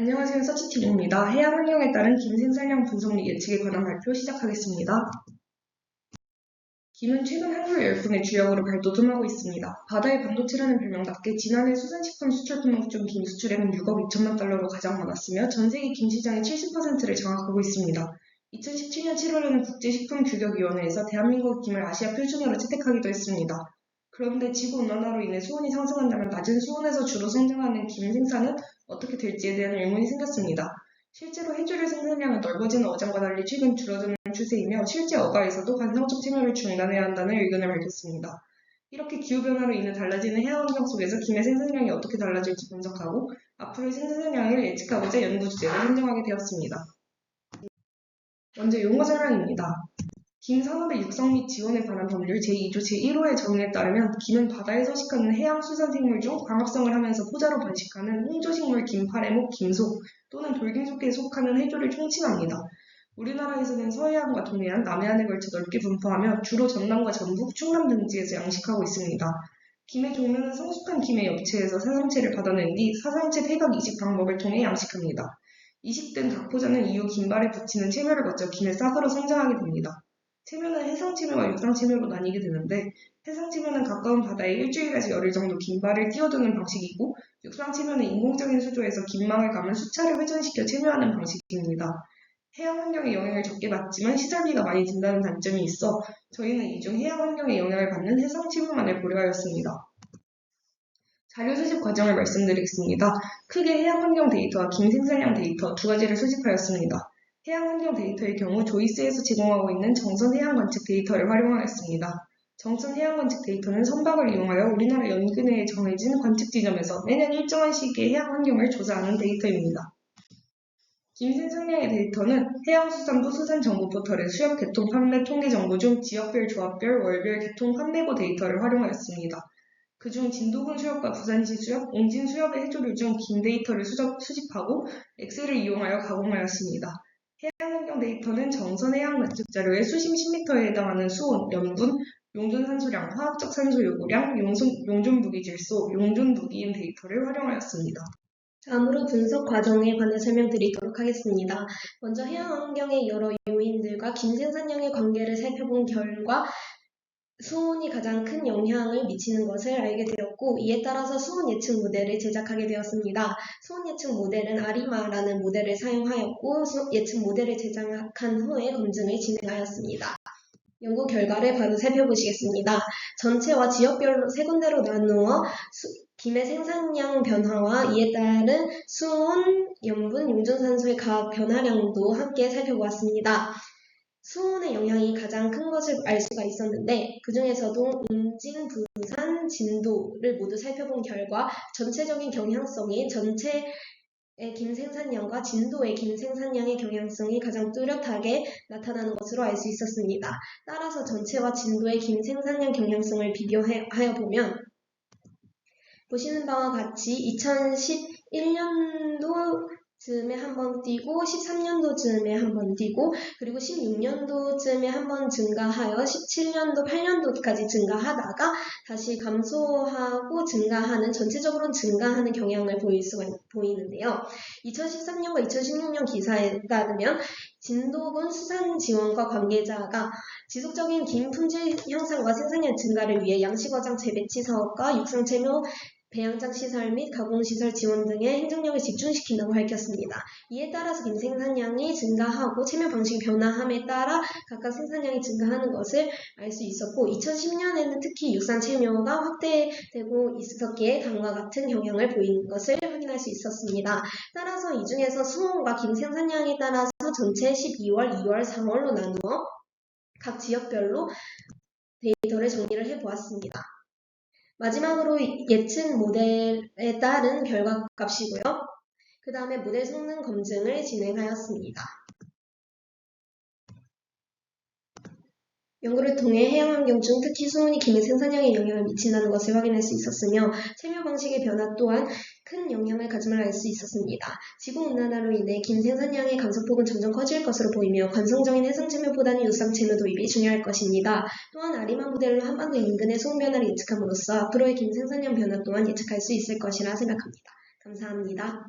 안녕하세요. 서치TV입니다. 해양 환경에 따른 김 생산량 분석률 예측에 관한 발표 시작하겠습니다. 김은 최근 한국 열풍의 주역으로 발돋움하고 있습니다. 바다의 반도체라는 별명답게 지난해 수산식품 수출 품목 중 김 수출액은 6억 2천만 달러로 가장 많았으며 전 세계 김 시장의 70%를 장악하고 있습니다. 2017년 7월에는 국제식품규격위원회에서 대한민국 김을 아시아 표준으로 채택하기도 했습니다. 그런데 지구온난화로 인해 수온이 상승한다면 낮은 수온에서 주로 성장하는 김 생산은 어떻게 될지에 대한 의문이 생겼습니다. 실제로 해조류 생산량은 넓어지는 어장과 달리 최근 줄어드는 추세이며 실제 어가에서도 관상적 채멸을 중단해야 한다는 의견을 밝혔습니다. 이렇게 기후변화로 인해 달라지는 해양 환경 속에서 김의 생산량이 어떻게 달라질지 분석하고 앞으로의 생산량을 예측하고자 연구 주제를 선정하게 되었습니다. 먼저 용어 설명입니다. 김 산업의 육성 및 지원에 관한 법률 제2조 제1호의 정의에 따르면 김은 바다에 서식하는 해양수산생물 중 광합성을 하면서 포자로 번식하는 홍조식물 김파래목, 김속 또는 돌김속계에 속하는 해조를 총칭합니다. 우리나라에서는 서해안과 동해안, 남해안에 걸쳐 넓게 분포하며 주로 전남과 전북, 충남 등지에서 양식하고 있습니다. 김의 종류는 성숙한 김의 엽채에서 사상체를 받아낸 뒤 사상체 폐각 이식 방법을 통해 양식합니다. 이식된 각 포자는 이후 김발에 붙이는 체멸을 거쳐 김의 싹으로 성장하게 됩니다. 체면은 해상체면과 육상체면으로 나뉘게 되는데 해상체면은 가까운 바다에 일주일까지 열흘 정도 긴발을 띄워두는 방식이고 육상체면은 인공적인 수조에서 긴망을 감은 수차를 회전시켜 체면하는 방식입니다. 해양 환경에 영향을 적게 받지만 시설비가 많이 든다는 단점이 있어 저희는 이 중 해양 환경에 영향을 받는 해상체면만을 고려하였습니다. 자료 수집 과정을 말씀드리겠습니다. 크게 해양 환경 데이터와 김 생산량 데이터 두 가지를 수집하였습니다. 해양 환경 데이터의 경우 조이스에서 제공하고 있는 정선 해양 관측 데이터를 활용하였습니다. 정선 해양 관측 데이터는 선박을 이용하여 우리나라 연근해에 정해진 관측 지점에서 매년 일정한 시기에 해양 환경을 조사하는 데이터입니다. 김 생산량의 데이터는 해양수산부 수산정보포털의 수협 개통 판매 통계 정보 중 지역별, 조합별, 월별 개통 판매고 데이터를 활용하였습니다. 그중 진도군 수협과 부산시 수협, 옹진 수협의 해조류 중 김 데이터를 수집하고 엑셀을 이용하여 가공하였습니다. 해양환경 데이터는 정선 해양 관측 자료의 수심 10m에 해당하는 수온, 염분, 용존 산소량, 화학적 산소 요구량, 용존 무기 질소, 용존 무기인 데이터를 활용하였습니다. 다음으로 분석 과정에 관해 설명드리도록 하겠습니다. 먼저 해양 환경의 여러 요인들과 김 생산량의 관계를 살펴본 결과 수온이 가장 큰 영향을 미치는 것을 알게 되었고 이에 따라서 수온 예측 모델을 제작하게 되었습니다. 수온 예측 모델은 아리마라는 모델을 사용하였고 예측 모델을 제작한 후에 검증을 진행하였습니다. 연구 결과를 바로 살펴보시겠습니다. 전체와 지역별로 세 군데로 나누어 김의 생산량 변화와 이에 따른 수온, 염분, 용존산소의 각 변화량도 함께 살펴보았습니다. 수온의 영향이 가장 큰 것을 알 수가 있었는데 그 중에서도 옹진, 부산, 진도를 모두 살펴본 결과 전체적인 경향성이 전체의 김 생산량과 진도의 김 생산량의 경향성이 가장 뚜렷하게 나타나는 것으로 알 수 있었습니다. 따라서 전체와 진도의 김 생산량 경향성을 비교하여 보면 보시는 바와 같이 2011년도 즈음에 한번 뛰고 13년도쯤에 한번 뛰고 그리고 16년도쯤에 한번 증가하여 17년도, 8년도까지 증가하다가 다시 감소하고 증가하는 전체적으로는 증가하는 경향을 보이는데요. 2013년과 2016년 기사에 따르면 진도군 수산지원과 관계자가 지속적인 김 품질 향상과 생산량 증가를 위해 양식어장 재배치 사업과 육상체묘 배양장 시설 및 가공시설 지원 등의 행정력을 집중시킨다고 밝혔습니다. 이에 따라서 김 생산량이 증가하고 체며 방식이 변화함에 따라 각각 생산량이 증가하는 것을 알 수 있었고 2010년에는 특히 육상 체묘가 확대되고 있었기에 다음과 같은 경향을 보이는 것을 확인할 수 있었습니다. 따라서 이 중에서 수온과 김 생산량에 따라서 전체 12월, 2월, 3월로 나누어 각 지역별로 데이터를 정리를 해보았습니다. 마지막으로 예측 모델에 따른 결과값이고요. 그 다음에 모델 성능 검증을 진행하였습니다. 연구를 통해 해양환경 중 특히 수온이 김의 생산량에 영향을 미친다는 것을 확인할 수 있었으며 체며 방식의 변화 또한 큰 영향을 가짐을 알 수 있었습니다. 지구온난화로 인해 김 생산량의 감소폭은 점점 커질 것으로 보이며 관성적인 해상체묘보다는 육상체묘 도입이 중요할 것입니다. 또한 아리마 모델로 한반도 인근의 수온 변화를 예측함으로써 앞으로의 김 생산량 변화 또한 예측할 수 있을 것이라 생각합니다. 감사합니다.